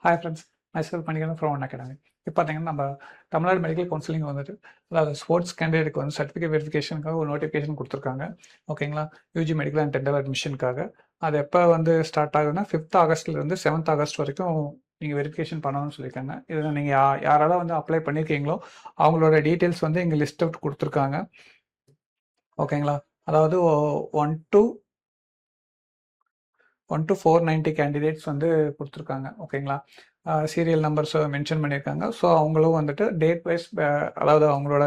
Hi friends, myself பண்ணிக்கிறேன் from one academy. இப்போ பார்த்தீங்கன்னா நம்ம தமிழ்நாடு மெடிக்கல் கவுன்சிலிங் வந்துட்டு அதாவது ஸ்போர்ட்ஸ் கேண்டிடேட்டுக்கு வந்து சர்டிஃபிகேட் வெரிஃபிகேஷனுக்காக ஒரு நோட்டிஃபிகேஷன் கொடுத்துருக்காங்க. ஓகேங்களா? யூஜி மெடிக்கல் அண்ட் டென்டல் அட்மிஷனுக்காக. அது எப்போ வந்து ஸ்டார்ட் ஆகுதுன்னா 5th ஆகஸ்ட்லேருந்து 7th ஆகஸ்ட் வரைக்கும் நீங்கள் வெரிஃபிகேஷன் பண்ணணும்னு சொல்லியிருக்காங்க. இதில் நீங்கள் யாரெல்லாம் வந்து அப்ளை பண்ணியிருக்கீங்களோ அவங்களோட டீட்டெயில்ஸ் வந்து இங்கே லிஸ்ட் அவுட் கொடுத்துருக்காங்க. ஓகேங்களா? அதாவது 1 to 490 கேண்டிடேட்ஸ் வந்து கொடுத்துருக்காங்க. ஓகேங்களா? சீரியல் நம்பர்ஸ் மென்ஷன் பண்ணியிருக்காங்க. ஸோ அவங்களும் வந்துட்டு டேட் வைஸ் அதாவது அவங்களோட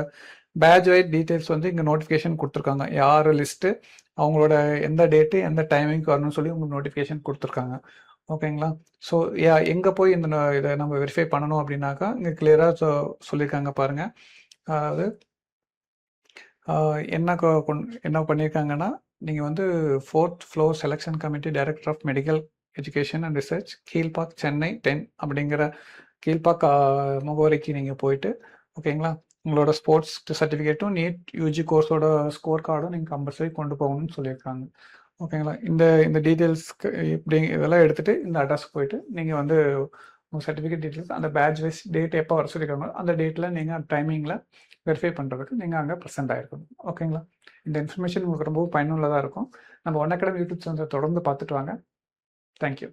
பேட்ச் வைஸ் டீட்டெயில்ஸ் வந்து இங்கே நோட்டிஃபிகேஷன் கொடுத்துருக்காங்க. யார் லிஸ்ட்டு, அவங்களோட எந்த டேட்டு எந்த டைமிங்க்கு வரணும்னு சொல்லி உங்களுக்கு நோட்டிஃபிகேஷன் கொடுத்துருக்காங்க. ஓகேங்களா? ஸோ எங்கே போய் இதை நம்ம வெரிஃபை பண்ணணும் அப்படின்னாக்கா இங்கே கிளியராக சொல்லியிருக்காங்க பாருங்கள். அதாவது என்ன பண்ணியிருக்காங்கன்னா, நீங்கள் வந்து 4th floor selection committee director of medical education and research, Kilpauk, Chennai 10 அப்படிங்கிற கீழ்பாக் முகவரிக்கு நீங்கள் போயிட்டு, ஓகேங்களா, உங்களோட ஸ்போர்ட்ஸ் சர்டிஃபிகேட்டும் நீட் யூஜி கோர்ஸோட ஸ்கோர் கார்டும் நீங்கள் கம்பல்சரி கொண்டு போகணும்னு சொல்லியிருக்காங்க. ஓகேங்களா? இந்த டீட்டெயில்ஸ்க்கு இதெல்லாம் எடுத்துகிட்டு இந்த அட்ரஸ்க்கு போயிட்டு நீங்கள் வந்து உங்கள் சர்டிஃபிகேட் டீட்டெயில்ஸ் அந்த பேட்ச் வைஸ் டேட் எப்போ வர சொல்லியிருக்காங்களோ அந்த டேட்டில் நீங்கள் டைமிங்கில் வெரிஃபை பண்ணுறதுக்கு நீங்கள் அங்கே ப்ரெசென்ட் ஆகிருக்கணும். ஓகேங்களா? இந்த இன்ஃபர்மேஷன் உங்களுக்கு ரொம்ப பயனுள்ளதாக இருக்கும். நம்ம ஒன் அகாடமி யூடியூப் சேனலை தொடர்ந்து பார்த்துட்டு வாங்க. தேங்க்யூ.